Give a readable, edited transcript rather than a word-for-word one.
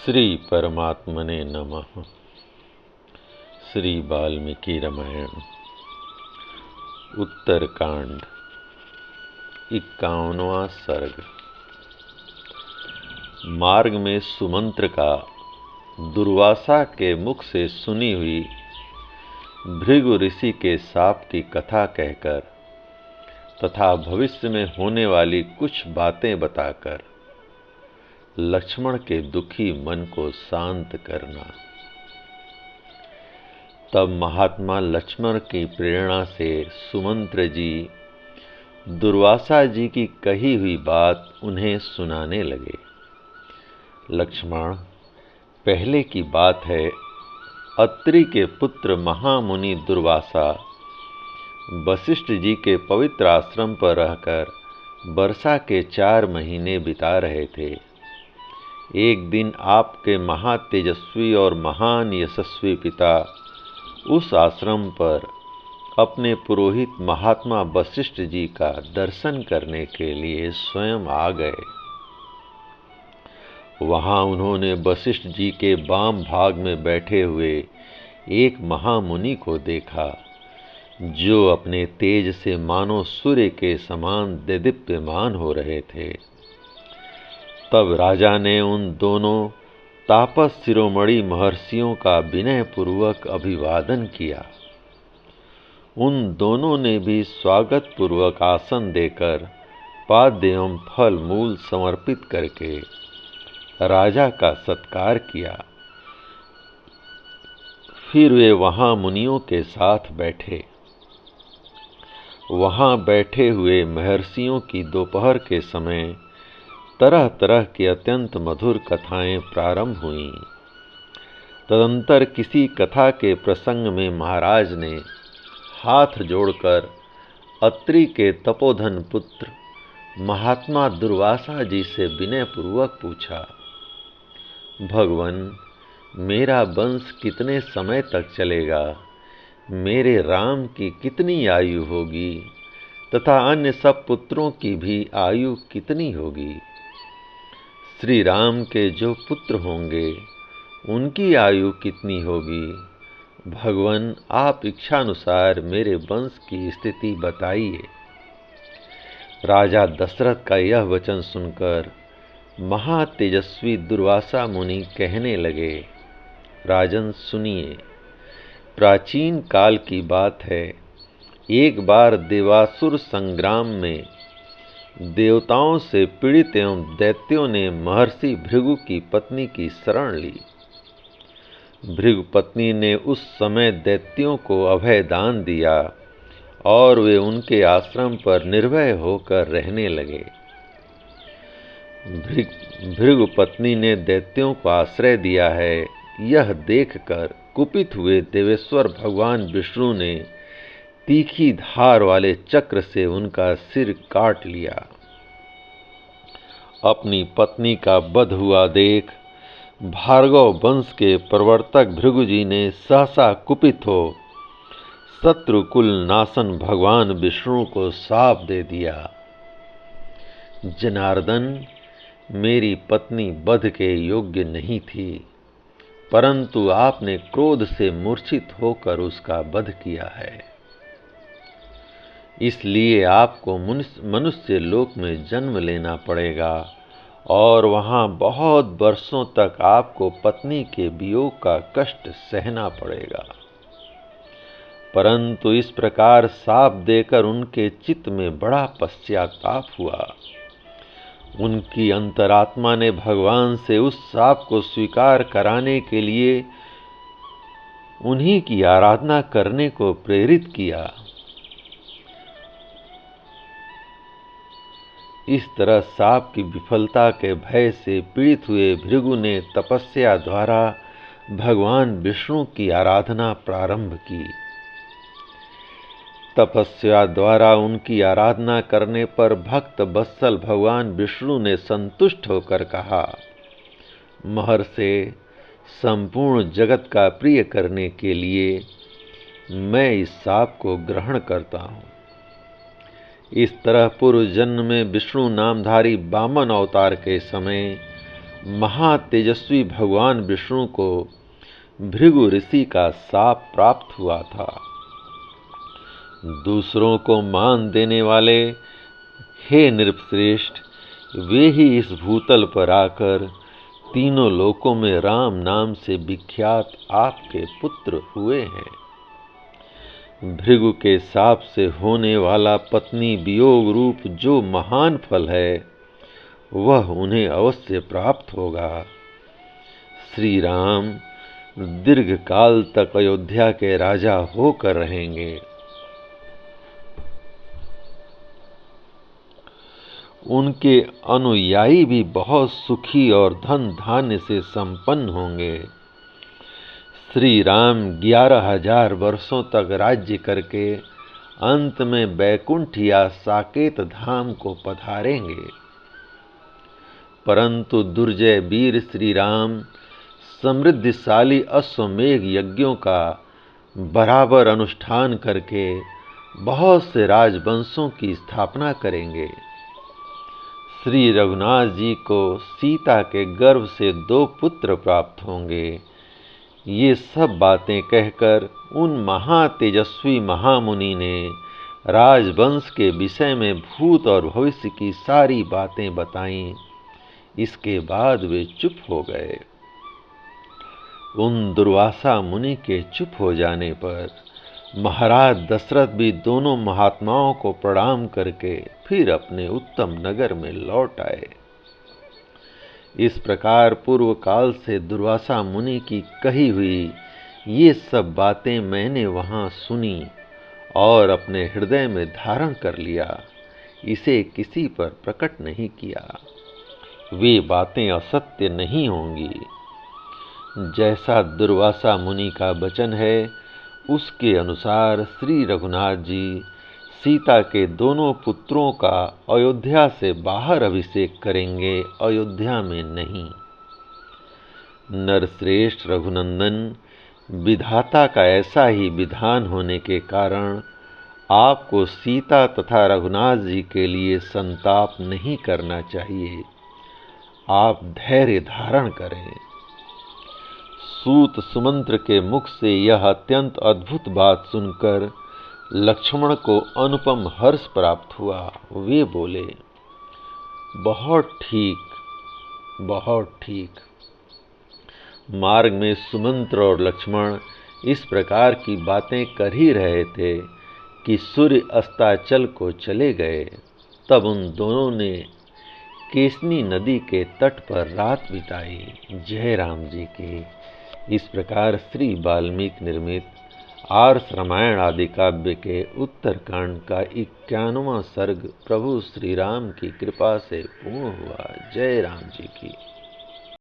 श्री परमात्मने नमः। श्री वाल्मीकि रामायण उत्तरकांड 51वां सर्ग। मार्ग में सुमंत्र का दुर्वासा के मुख से सुनी हुई भृगु ऋषि के शाप की कथा कहकर तथा भविष्य में होने वाली कुछ बातें बताकर लक्ष्मण के दुखी मन को शांत करना। तब महात्मा लक्ष्मण की प्रेरणा से सुमंत्र जी दुर्वासा जी की कही हुई बात उन्हें सुनाने लगे। लक्ष्मण, पहले की बात है, अत्रि के पुत्र महामुनि दुर्वासा वशिष्ठ जी के पवित्र आश्रम पर रहकर वर्षा के 4 महीने बिता रहे थे। एक दिन आपके महातेजस्वी और महान यशस्वी पिता उस आश्रम पर अपने पुरोहित महात्मा वशिष्ठ जी का दर्शन करने के लिए स्वयं आ गए। वहां उन्होंने वशिष्ठ जी के वाम भाग में बैठे हुए एक महामुनि को देखा, जो अपने तेज से मानो सूर्य के समान देदीप्यमान हो रहे थे। तब राजा ने उन दोनों तापस शिरोमणि महर्षियों का विनयपूर्वक अभिवादन किया। उन दोनों ने भी स्वागत पूर्वक आसन देकर पाद्य एवं फल मूल समर्पित करके राजा का सत्कार किया। फिर वे वहां मुनियों के साथ बैठे। वहां बैठे हुए महर्षियों की दोपहर के समय तरह तरह की अत्यंत मधुर कथाएं प्रारंभ हुईं। तदंतर किसी कथा के प्रसंग में महाराज ने हाथ जोड़कर अत्रि के तपोधन पुत्र महात्मा दुर्वासा जी से विनयपूर्वक पूछा, भगवन, मेरा वंश कितने समय तक चलेगा? मेरे राम की कितनी आयु होगी तथा अन्य सब पुत्रों की भी आयु कितनी होगी? श्री राम के जो पुत्र होंगे उनकी आयु कितनी होगी? भगवन, आप इच्छानुसार मेरे वंश की स्थिति बताइए। राजा दशरथ का यह वचन सुनकर महातेजस्वी दुर्वासा मुनि कहने लगे, राजन सुनिए। प्राचीन काल की बात है, एक बार देवासुर संग्राम में देवताओं से पीड़ित एवं दैत्यों ने महर्षि भृगु की पत्नी की शरण ली। भृगु पत्नी ने उस समय दैत्यों को अभय दान दिया और वे उनके आश्रम पर निर्भय होकर रहने लगे। भृगु पत्नी ने दैत्यों को आश्रय दिया है, यह देखकर कुपित हुए देवेश्वर भगवान विष्णु ने तीखी धार वाले चक्र से उनका सिर काट लिया। अपनी पत्नी का वध हुआ देख भार्गव वंश के प्रवर्तक भृगु जी ने सहसा कुपित हो शत्रुकुल नाशन भगवान विष्णु को शाप दे दिया। जनार्दन, मेरी पत्नी वध के योग्य नहीं थी, परंतु आपने क्रोध से मूर्छित होकर उसका वध किया है। इसलिए आपको मनुष्य लोक में जन्म लेना पड़ेगा और वहां बहुत वर्षों तक आपको पत्नी के वियोग का कष्ट सहना पड़ेगा। परंतु इस प्रकार शाप देकर उनके चित्त में बड़ा पश्चाताप हुआ। उनकी अंतरात्मा ने भगवान से उस शाप को स्वीकार कराने के लिए उन्हीं की आराधना करने को प्रेरित किया। इस तरह शाप की विफलता के भय से पीड़ित हुए भृगु ने तपस्या द्वारा भगवान विष्णु की आराधना प्रारंभ की। तपस्या द्वारा उनकी आराधना करने पर भक्त वत्सल भगवान विष्णु ने संतुष्ट होकर कहा, महर्षि, संपूर्ण जगत का प्रिय करने के लिए मैं इस शाप को ग्रहण करता हूँ। इस तरह पूर्व जन्म में विष्णु नामधारी वामन अवतार के समय महातेजस्वी भगवान विष्णु को भृगु ऋषि का शाप प्राप्त हुआ था। दूसरों को मान देने वाले हे नृपश्रेष्ठ, वे ही इस भूतल पर आकर तीनों लोकों में राम नाम से विख्यात आपके पुत्र हुए हैं। भृगु के शाप से होने वाला पत्नी वियोग रूप जो महान फल है, वह उन्हें अवश्य प्राप्त होगा। श्री राम दीर्घ काल तक अयोध्या के राजा होकर रहेंगे। उनके अनुयायी भी बहुत सुखी और धन धान्य से संपन्न होंगे। श्री राम 11,000 वर्षों तक राज्य करके अंत में बैकुंठ या साकेत धाम को पधारेंगे। परंतु दुर्जय वीर श्री राम समृद्धिशाली अश्वमेघ यज्ञों का बराबर अनुष्ठान करके बहुत से राजवंशों की स्थापना करेंगे। श्री रघुनाथ जी को सीता के गर्भ से 2 पुत्र प्राप्त होंगे। ये सब बातें कहकर उन महातेजस्वी महामुनि ने राजवंश के विषय में भूत और भविष्य की सारी बातें बताईं। इसके बाद वे चुप हो गए। उन दुर्वासा मुनि के चुप हो जाने पर महाराज दशरथ भी दोनों महात्माओं को प्रणाम करके फिर अपने उत्तम नगर में लौट आए। इस प्रकार पूर्व काल से दुर्वासा मुनि की कही हुई ये सब बातें मैंने वहां सुनी और अपने हृदय में धारण कर लिया। इसे किसी पर प्रकट नहीं किया। वे बातें असत्य नहीं होंगी। जैसा दुर्वासा मुनि का वचन है, उसके अनुसार श्री रघुनाथ जी सीता के दोनों पुत्रों का अयोध्या से बाहर अभिषेक करेंगे, अयोध्या में नहीं। नरश्रेष्ठ रघुनंदन, विधाता का ऐसा ही विधान होने के कारण आपको सीता तथा रघुनाथ जी के लिए संताप नहीं करना चाहिए। आप धैर्य धारण करें। सूत सुमंत्र के मुख से यह अत्यंत अद्भुत बात सुनकर लक्ष्मण को अनुपम हर्ष प्राप्त हुआ। वे बोले, बहुत ठीक, बहुत ठीक। मार्ग में सुमंत्र और लक्ष्मण इस प्रकार की बातें कर ही रहे थे कि सूर्य अस्ताचल को चले गए। तब उन दोनों ने केसनी नदी के तट पर रात बिताई। जय राम जी की। इस प्रकार श्री वाल्मीकि निर्मित आर्ष रामायण आदि काव्य के उत्तरकांड का 91वां सर्ग प्रभु श्री राम की कृपा से पूर्ण हुआ। जय राम जी की।